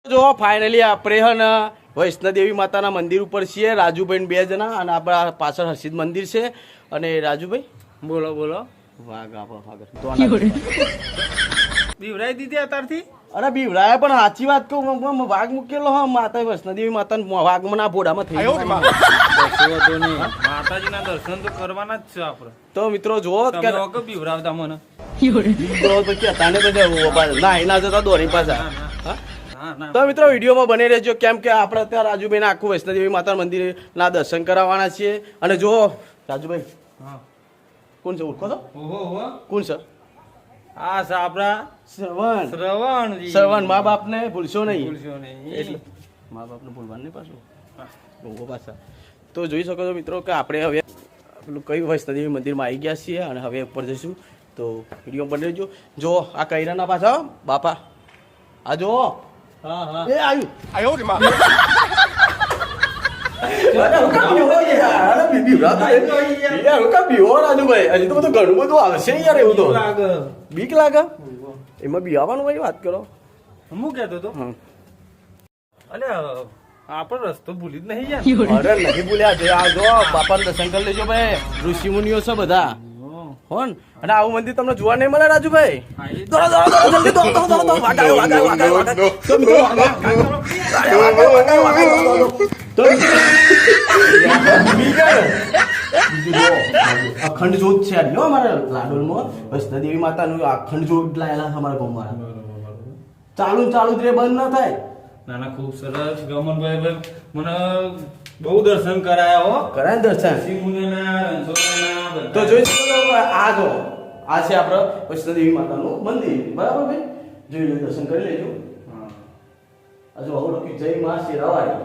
જો ફાઇનલી આપણે હે ને વૈષ્ણોદેવી માતાના મંદિર ઉપર છીએ, રાજુભાઈ 2 જણા, અને આપણા પાછળ હર્ષિદ મંદિર છે. અને રાજુભાઈ બોલો બોલો. બીવરાઈ દીધી અત્યારથી? અરે બીવરાયા, પણ સાચી વાત કહું, વાઘ મૂકેલો હા માતા વૈષ્ણોદેવી માતા વાઘના ભોડામાં થઈ ગયો. માતાજીના દર્શન તો કરવાના જ છે આપણે. તો મિત્રો જુઓ તમે વખત બીવરાવતા મને. ના જતા દોરી પાછા. તો મિત્રો વિડીયોમાં બની રહેજો, કેમ કે આપણે ત્યાં રાજુભાઈને આખું વૈષ્ણોદેવી માતા મંદિરના દર્શન કરાવવાના છીએ. અને જો રાજુભાઈ કોણ છે, ઓળખો છો? કોણ છે? આ છે આપણા શ્રવણ. મા બાપને ભૂલશો નહીં. એટલે મા બાપને ભૂલવાનું નહીં પાછું. પાછા તો જોઈ શકો છો મિત્રો કે આપણે હવે પેલું કયું વૈષ્ણોદેવી મંદિરમાં આવી ગયા છીએ, અને હવે ઉપર જઈશું. તો વિડીયો બની રહેજો. જો આ કૈરાના પાછા બાપા, આ જો એ આવ્યું. રાજુભાઈ હજી તો બધું ઘણું બધું આવશે યાર. એવું તો બીક લાગે એમાં બિહાવાનું ભાઈ, વાત કરો. હું કહેતો હતો અલે આપણે રસ્તો ભૂલી જ નહીં યાર. અરે નહીં ભૂલ્યા છે. આ જો બાપાનું દર્શન કરી લેજો ભાઈ, ઋષિ મુનિઓ છે બધા. હોન અને આવું મંદિર તમને જોવા નહીં મળે રાજુભાઈ. અખંડ જોત છે અમારા લાડોલમાં. વૈષ્ણોદેવી માતાનું અખંડ જોત લાયેલા છે અમારા ગામમાં. ચાલુ ચાલુ જ રે, બંધ ના થાય. ના ના, ખૂબ સરસ. ગમનભાઈ મને બહુ દર્શન કરાયા હો. કરાય દર્શન. તો જોઈ શકો આ જો આ છે આપણે વૈષ્ણોદેવી માતાનું મંદિર, બરાબર ભાઈ? જોઈ લો, દર્શન કરી લેજો. આ જો આવું લખ્યું જય મા શેરાવાળી,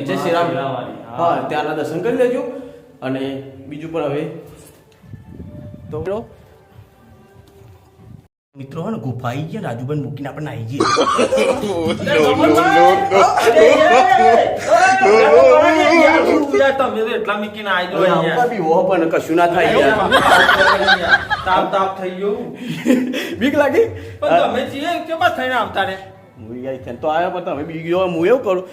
જય શેરાવાળી. હા, ત્યાંના દર્શન કરી લેજો. અને બીજું પણ હવે તો મિત્રો હે ને ગુફા આવી ગયા, રાજુભાઈ મૂકીને આપણે આવી જઈએ. તમે તો એટલા મૂકીને આવી પણ કશું ના થાય. તાપ તાપ થઈ ગયું. બીક લાગી પણ તમે છીએ કેમ થઈને આવતા રે? તો આવ્યા પણ તમે બીક જો હું એવું કરું.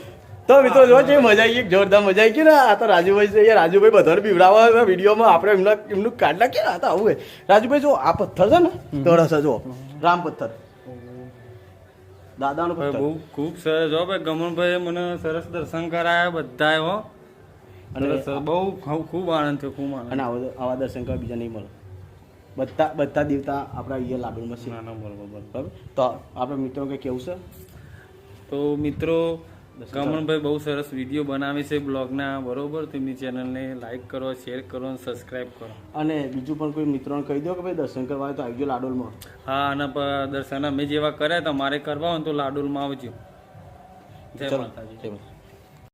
તો મિત્રો જો છે, મજા આવી ગઈ, જોરદાર મજા આવી ગઈ ને. આ તો રાજુભાઈ છે, રાજુભાઈ બધાને બીવડાવવા વિડીયોમાં આપણે એમનું કાઢ નાખીએ ને. આ તો આવું રાજુભાઈ જો આ પથ્થર છે ને, તળસ જો રામ પથ્થર, દાદાનો પથ્થર. બહુ ખૂબ સરસ હો ભાઈ. ગમનભાઈ મને સરસ દર્શન કરાયા બધા હો. અને બહુ ખૂબ આનંદ થયો, ખૂબ આનંદ. અને આવા દર્શન કરવા બીજા નહીં મળે. બધા દેવતા આપણા અહીંયા લાડુમાં છે. બરાબર. તો આપણે મિત્રો કંઈ કેવું છે? તો મિત્રો ગમનભાઈ બહુ સરસ વિડીયો બનાવે છે બ્લોગના, બરોબર? તેમની ચેનલને લાઈક કરો, શેર કરો અને સબસ્ક્રાઈબ કરો. અને બીજું પણ કોઈ મિત્રોને કહી દો કે ભાઈ દર્શન કરવા હોય તો આવજો લાડોલમાં. હા, અને દર્શન અમે જેવા કર્યા તમારે કરવા હોય તો લાડોલમાં આવજો. જય માતાજી.